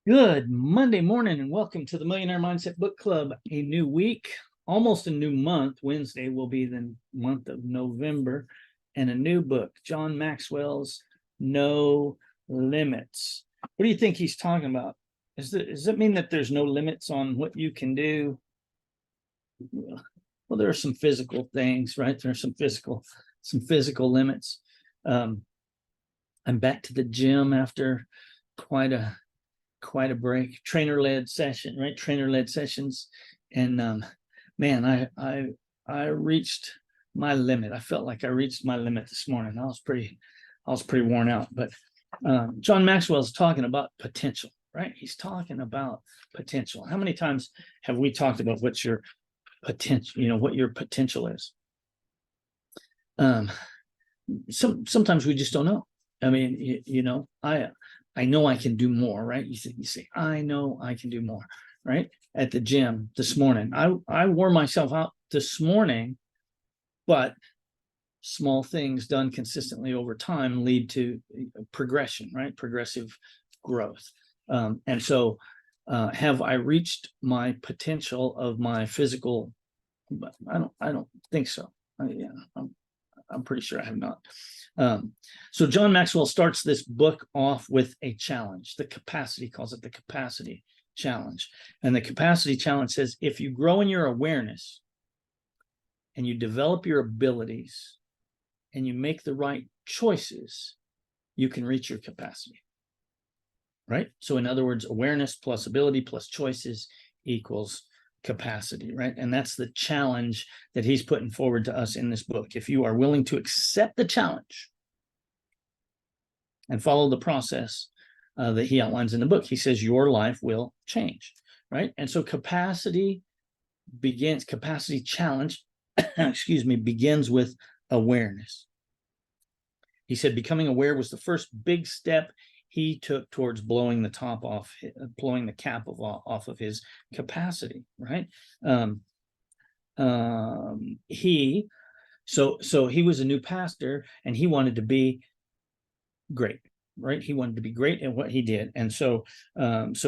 Good Monday morning and welcome to the Millionaire Mindset Book Club. A new week, almost a new month. Wednesday will be the month of November, and a new book, John Maxwell's No Limits. What do you think he's talking about? Does that mean that there's no limits on what you can do? Well, there are some physical things, right? There are some physical limits. I'm back to the gym after quite a break. Trainer-led session, right? Trainer-led sessions. And man, I reached my limit. I felt like I reached my limit this morning. I was pretty worn out. But John Maxwell is talking about potential, right? He's talking about potential. How many times have we talked about what's your potential, what your potential is? Sometimes we just don't know. I mean, I know I can do more, right? You say, I know I can do more, right? At the gym this morning, I wore myself out this morning, but small things done consistently over time lead to progression, right? Progressive growth. And so have I reached my potential of my physical? I don't think so. I'm pretty sure I have not. So John Maxwell starts this book off with a challenge. Calls it the capacity challenge. And the capacity challenge says, if you grow in your awareness and you develop your abilities and you make the right choices, you can reach your capacity, right? So in other words, awareness plus ability plus choices equals capacity, right? And that's the challenge that he's putting forward to us in this book. If you are willing to accept the challenge and follow the process that he outlines in the book, he says your life will change, right? And so capacity challenge, begins with awareness. He said becoming aware was the first big step he took towards blowing the cap off of his capacity, right? He was a new pastor and he wanted to be great, right? He wanted to be great at what he did. And so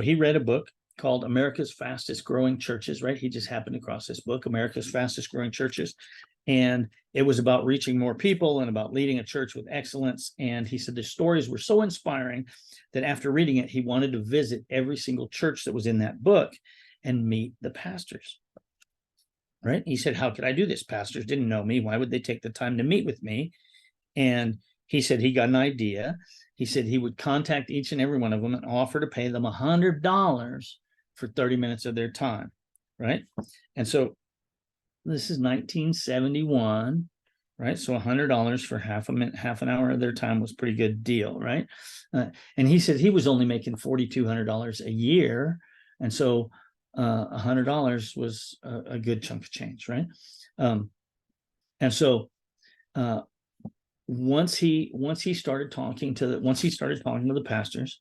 he read a book called America's Fastest Growing Churches, right? He just happened across this book, America's Fastest Growing Churches. And it was about reaching more people and about leading a church with excellence. And he said the stories were so inspiring that after reading it, he wanted to visit every single church that was in that book and meet the pastors, right? He said, how could I do this? Pastors didn't know me. Why would they take the time to meet with me? And he said he got an idea. He said he would contact each and every one of them and offer to pay them $100 for 30 minutes of their time, right? And so this is 1971, right? So $100 for half an hour of their time was a pretty good deal, right? And he said he was only making $4,200 a year. And so $100 was a good chunk of change, right? And so once he started talking to the pastors,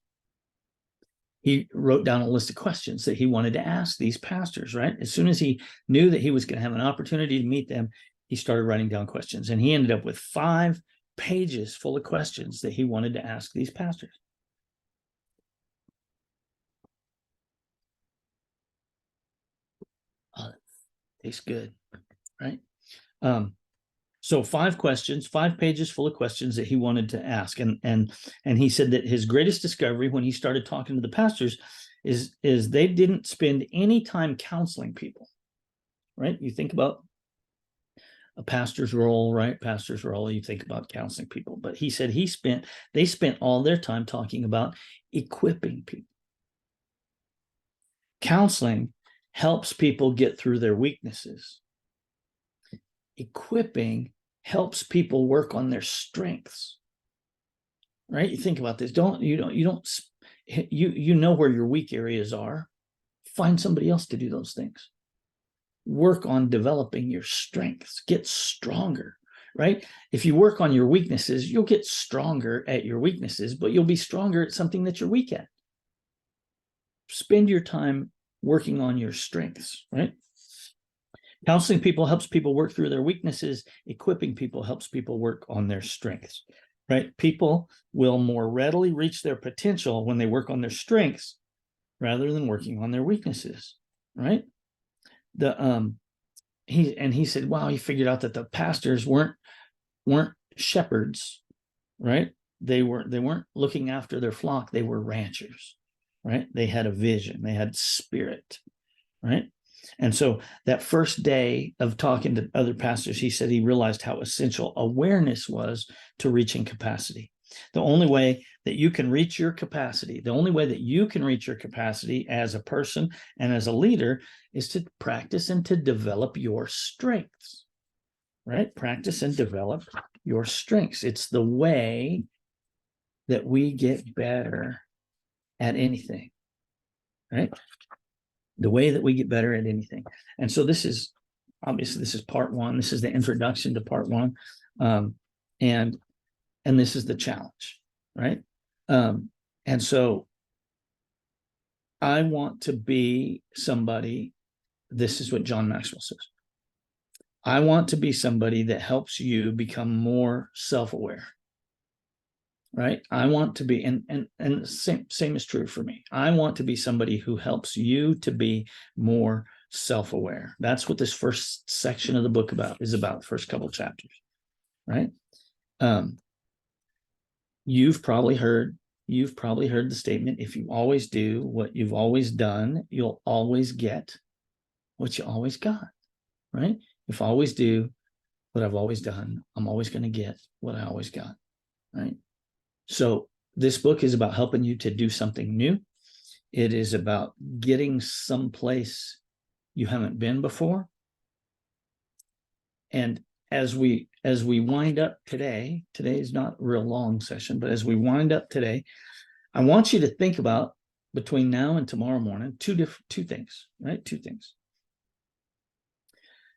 he wrote down a list of questions that he wanted to ask these pastors, right? As soon as he knew that he was going to have an opportunity to meet them, he started writing down questions. And he ended up with 5 pages full of questions that he wanted to ask these pastors. Oh, that tastes good, right? So 5 pages full of questions that he wanted to ask. And he said that his greatest discovery when he started talking to the pastors is they didn't spend any time counseling people, right? You think about a pastor's role, right? Pastor's role, you think about counseling people. But he said they spent all their time talking about equipping people. Counseling helps people get through their weaknesses. Equipping helps people work on their strengths, right? You think about this. You know where your weak areas are. Find somebody else to do those things. Work on developing your strengths. Get stronger, right? If you work on your weaknesses, you'll get stronger at your weaknesses, but you'll be stronger at something that you're weak at. Spend your time working on your strengths, right? Counseling people helps people work through their weaknesses. Equipping people helps people work on their strengths, right? People will more readily reach their potential when they work on their strengths rather than working on their weaknesses, right? He said, wow, he figured out that the pastors weren't shepherds, right? They weren't looking after their flock. They were ranchers, right? They had a vision, they had spirit, right? And so that first day of talking to other pastors, he said he realized how essential awareness was to reaching capacity. The only way that you can reach your capacity, as a person and as a leader, is to practice and to develop your strengths, right? Practice and develop your strengths. It's the way that we get better at anything, right? The way that we get better at anything. And so this is part one. This is the introduction to part one. And this is the challenge, right? And so I want to be somebody, this is what John Maxwell says. I want to be somebody that helps you become more self-aware, right? I want to be, and same is true for me. I want to be somebody who helps you to be more self-aware. That's what this first section of the book is about, the first couple chapters, right? You've probably heard the statement, if you always do what you've always done, you'll always get what you always got, right? If I always do what I've always done, I'm always going to get what I always got, right? So this book is about helping you to do something new. It is about getting someplace you haven't been before. And as we wind up today is not a real long session, but as we wind up today, I want you to think about, between now and tomorrow morning, two things, right? Two things.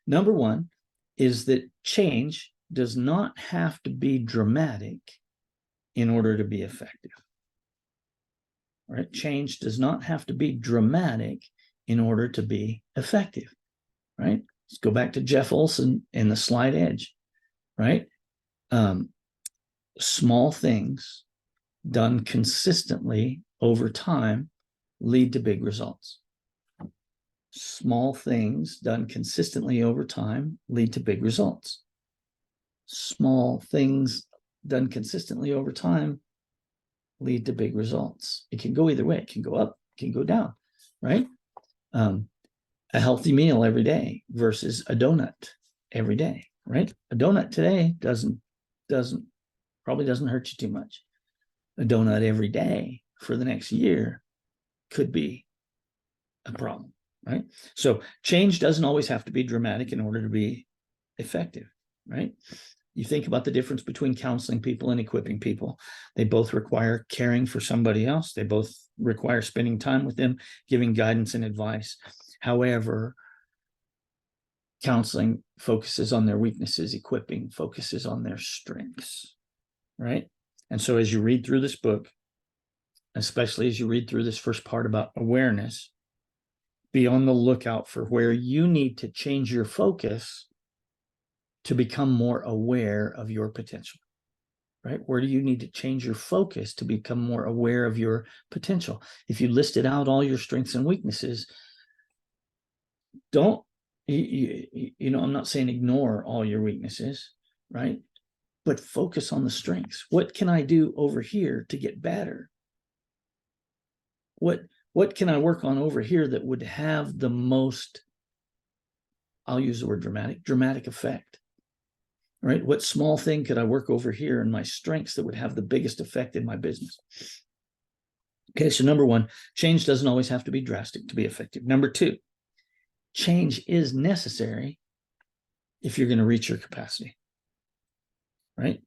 Number one is that change does not have to be dramatic in order to be effective, right? Change does not have to be dramatic in order to be effective, right? Let's go back to Jeff Olson in the Slight Edge, right? Small things done consistently over time lead to big results. Small things done consistently over time lead to big results. Small things done consistently over time lead to big results. It can go either way. It can go up, it can go down, right? A healthy meal every day versus a donut every day, right? A donut today probably doesn't hurt you too much. A donut every day for the next year could be a problem, right? So change doesn't always have to be dramatic in order to be effective, right? You think about the difference between counseling people and equipping people. They both require caring for somebody else. They both require spending time with them, giving guidance and advice. However, counseling focuses on their weaknesses, equipping focuses on their strengths, right? And so as you read through this book, especially as you read through this first part about awareness, be on the lookout for where you need to change your focus to become more aware of your potential, right? Where do you need to change your focus to become more aware of your potential? If you listed out all your strengths and weaknesses, I'm not saying ignore all your weaknesses, right? But focus on the strengths. What can I do over here to get better? What can I work on over here that would have the most, I'll use the word dramatic effect, right? What small thing could I work over here in my strengths that would have the biggest effect in my business? Okay, so number one, change doesn't always have to be drastic to be effective. Number two, change is necessary if you're going to reach your capacity, right?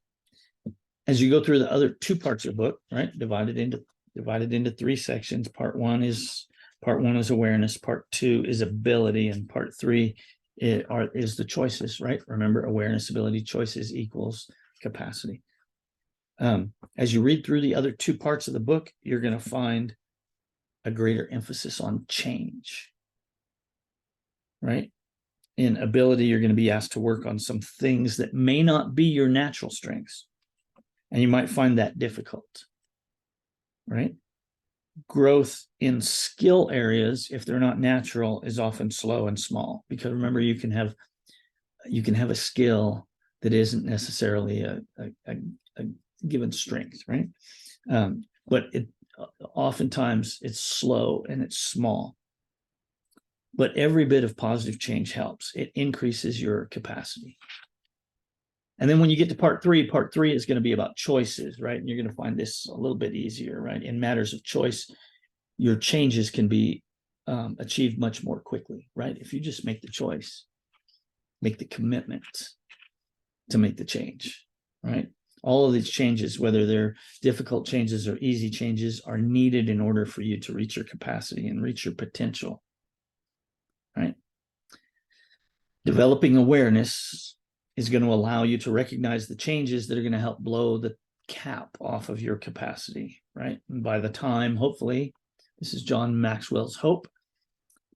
As you go through the other two parts of the book, right, divided into three sections. Part one is awareness, part two is ability, and part three is the choices, right? Remember, awareness, ability, choices equals capacity. As you read through the other two parts of the book, you're going to find a greater emphasis on change, right? In ability, you're going to be asked to work on some things that may not be your natural strengths, and you might find that difficult, right? growth in skill areas, if they're not natural, is often slow and small. Because remember, you can have a skill that isn't necessarily a given strength, right? But oftentimes it's slow and it's small. But every bit of positive change helps. It increases your capacity. And then when you get to part three is going to be about choices, right? And you're going to find this a little bit easier, right? In matters of choice, your changes can be achieved much more quickly, right? If you just make the choice, make the commitment to make the change, right? All of these changes, whether they're difficult changes or easy changes, are needed in order for you to reach your capacity and reach your potential, right? Developing awareness is going to allow you to recognize the changes that are going to help blow the cap off of your capacity, right? And by the time, hopefully, this is John Maxwell's hope,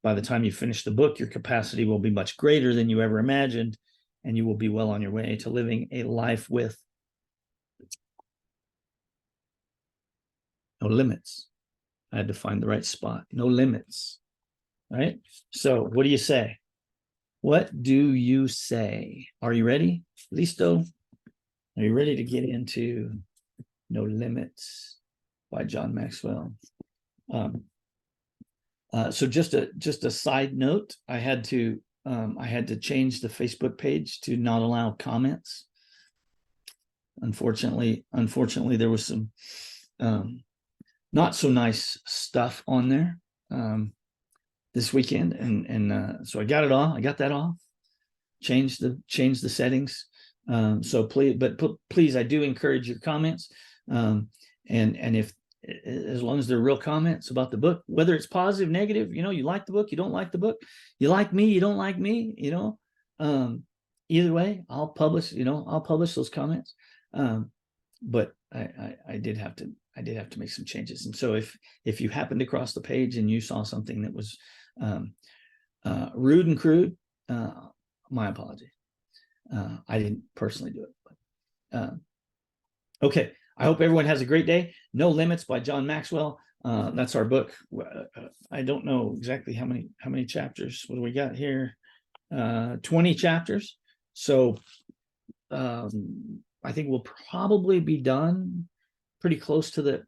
by the time you finish the book, your capacity will be much greater than you ever imagined, and you will be well on your way to living a life with no limits. I had to find the right spot. No limits, right? So what do you say? What do you say? Are you ready? Listo? Are you ready to get into No Limits by John Maxwell? So just a side note, I had to change the Facebook page to not allow comments. Unfortunately, there was some not so nice stuff on there this weekend, and so I got it off. I got that off. Changed the settings. So please, I do encourage your comments. And if, as long as they're real comments about the book, whether it's positive, negative, you like the book, you don't like the book, you like me, you don't like me, either way, I'll publish those comments. But I did have to make some changes. And so if you happened to cross the page and you saw something that was rude and crude, my apology. I didn't personally do it, but okay. I hope everyone has a great day. No Limits by John Maxwell. That's our book. I don't know exactly how many chapters. What do we got here? 20 chapters. So I think we'll probably be done pretty close to the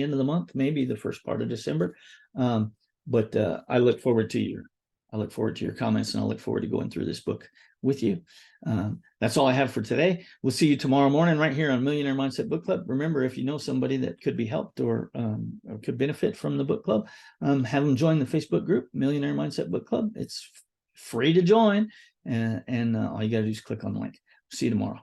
end of the month, maybe the first part of December. But I look forward to your comments, and I look forward to going through this book with you. That's all I have for today. We'll see you tomorrow morning right here on Millionaire Mindset Book Club. Remember, if you know somebody that could be helped or could benefit from the book club, have them join the Facebook group, Millionaire Mindset Book Club. It's free to join, and all you got to do is click on the link. See you tomorrow.